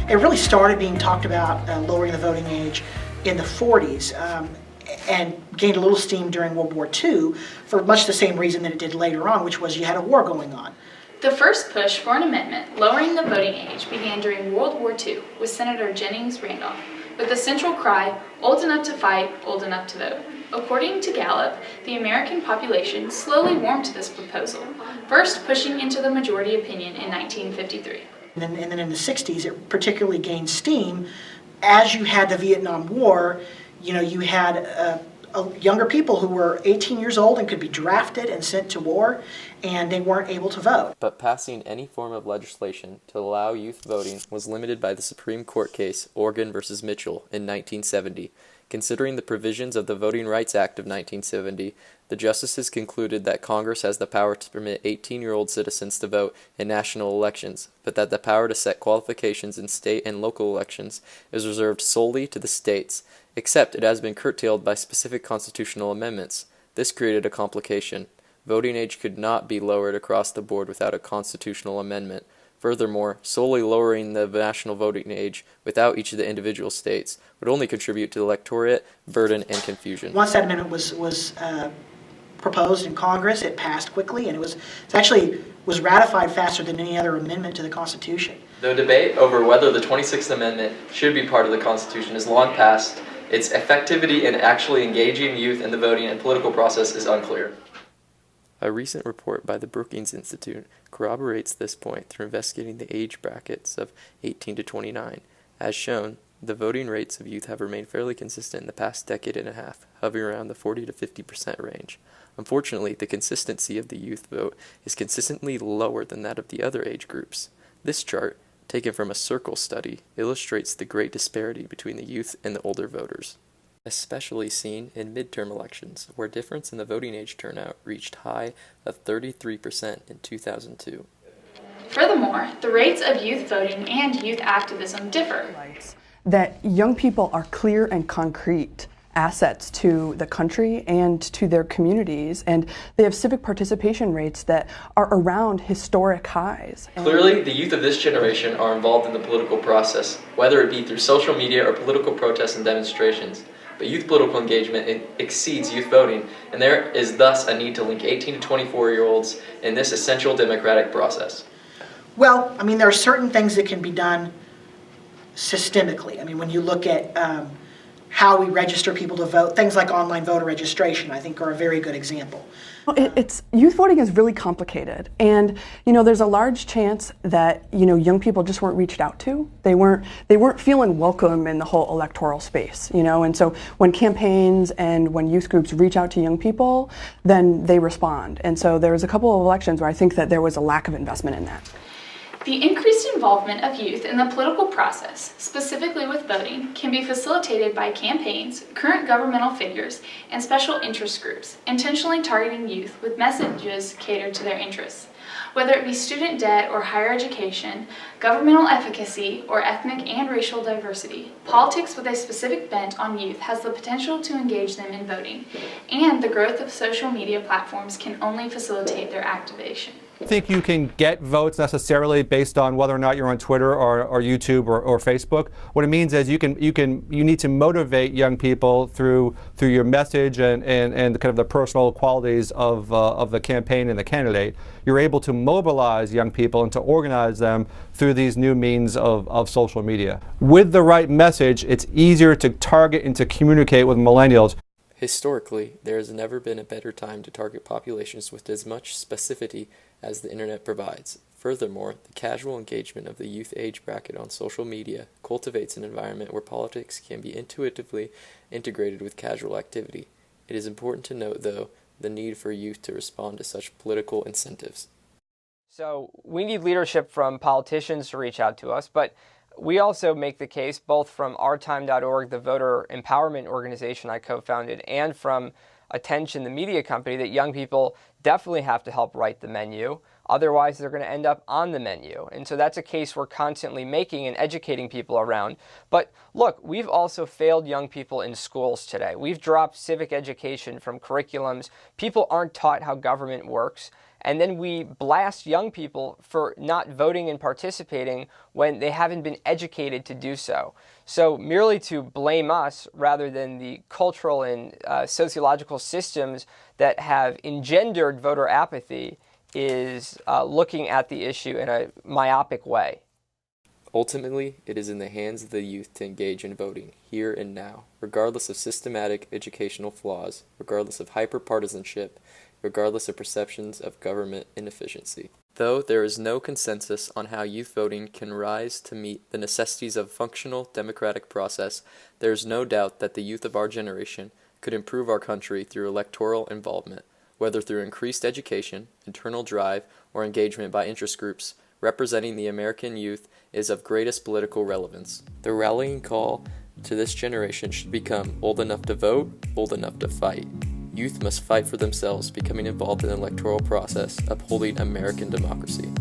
It really started being talked about, lowering the voting age, in the 40s, and gained a little steam during World War II for much the same reason that it did later on, which was you had a war going on. The first push for an amendment lowering the voting age began during World War II with Senator Jennings Randolph, with the central cry, "Old enough to fight, old enough to vote." According to Gallup, the American population slowly warmed to this proposal, first pushing into the majority opinion in 1953. And then in the 60s, it particularly gained steam as you had the Vietnam War. You had younger people who were 18 years old and could be drafted and sent to war, and they weren't able to vote. But passing any form of legislation to allow youth voting was limited by the Supreme Court case Oregon versus Mitchell in 1970. Considering the provisions of the Voting Rights Act of 1970, the justices concluded that Congress has the power to permit 18-year-old citizens to vote in national elections, but that the power to set qualifications in state and local elections is reserved solely to the states, except it has been curtailed by specific constitutional amendments. This created a complication. Voting age could not be lowered across the board without a constitutional amendment. Furthermore, solely lowering the national voting age without each of the individual states would only contribute to electorate, burden, and confusion. Once that amendment was proposed in Congress, it passed quickly, and it actually was ratified faster than any other amendment to the Constitution. The debate over whether the 26th Amendment should be part of the Constitution is long past. Its effectivity in actually engaging youth in the voting and political process is unclear. A recent report by the Brookings Institute corroborates this point through investigating the age brackets of 18 to 29. As shown, the voting rates of youth have remained fairly consistent in the past decade and a half, hovering around the 40 to 50% range. Unfortunately, the consistency of the youth vote is consistently lower than that of the other age groups. This chart, taken from a circle study, illustrates the great disparity between the youth and the older voters, especially seen in midterm elections, where difference in the voting age turnout reached high of 33% in 2002. Furthermore, the rates of youth voting and youth activism differ. That young people are clear and concrete assets to the country and to their communities, and they have civic participation rates that are around historic highs. Clearly, the youth of this generation are involved in the political process, whether it be through social media or political protests and demonstrations. But youth political engagement exceeds youth voting, and there is thus a need to link 18 to 24-year-olds in this essential democratic process. Well, there are certain things that can be done systemically. When you look at how we register people to vote, things like online voter registration, I think, are a very good example. Youth voting is really complicated, and there's a large chance that young people just weren't reached out to. They weren't feeling welcome in the whole electoral space, and so when campaigns and when youth groups reach out to young people, then they respond. And so there was a couple of elections where I think that there was a lack of investment in that. The increased involvement of youth in the political process, specifically with voting, can be facilitated by campaigns, current governmental figures, and special interest groups, intentionally targeting youth with messages catered to their interests. Whether it be student debt or higher education, governmental efficacy, or ethnic and racial diversity, politics with a specific bent on youth has the potential to engage them in voting, and the growth of social media platforms can only facilitate their activation. I think you can get votes necessarily based on whether or not you're on Twitter or YouTube or Facebook. What it means is you need to motivate young people through your message and kind of the personal qualities of the campaign and the candidate. You're able to mobilize young people and to organize them through these new means of social media. With the right message, it's easier to target and to communicate with millennials. Historically, there has never been a better time to target populations with as much specificity as the internet provides. Furthermore, the casual engagement of the youth age bracket on social media cultivates an environment where politics can be intuitively integrated with casual activity. It is important to note, though, the need for youth to respond to such political incentives. So we need leadership from politicians to reach out to us, but we also make the case, both from ourtime.org, the voter empowerment organization I co-founded, and from Attention, the media company, that young people definitely have to help write the menu. Otherwise, they're going to end up on the menu. And so that's a case we're constantly making and educating people around. But look, we've also failed young people in schools today. We've dropped civic education from curriculums. People aren't taught how government works. and then we blast young people for not voting and participating when they haven't been educated to do so. So merely to blame us rather than the cultural and sociological systems that have engendered voter apathy is looking at the issue in a myopic way. Ultimately, it is in the hands of the youth to engage in voting, here and now, regardless of systematic educational flaws, regardless of hyper-partisanship, regardless of perceptions of government inefficiency. Though there is no consensus on how youth voting can rise to meet the necessities of a functional democratic process, there is no doubt that the youth of our generation could improve our country through electoral involvement, whether through increased education, internal drive, or engagement by interest groups. Representing the American youth is of greatest political relevance. The rallying call to this generation should become old enough to vote, old enough to fight. Youth must fight for themselves, becoming involved in the electoral process, upholding American democracy.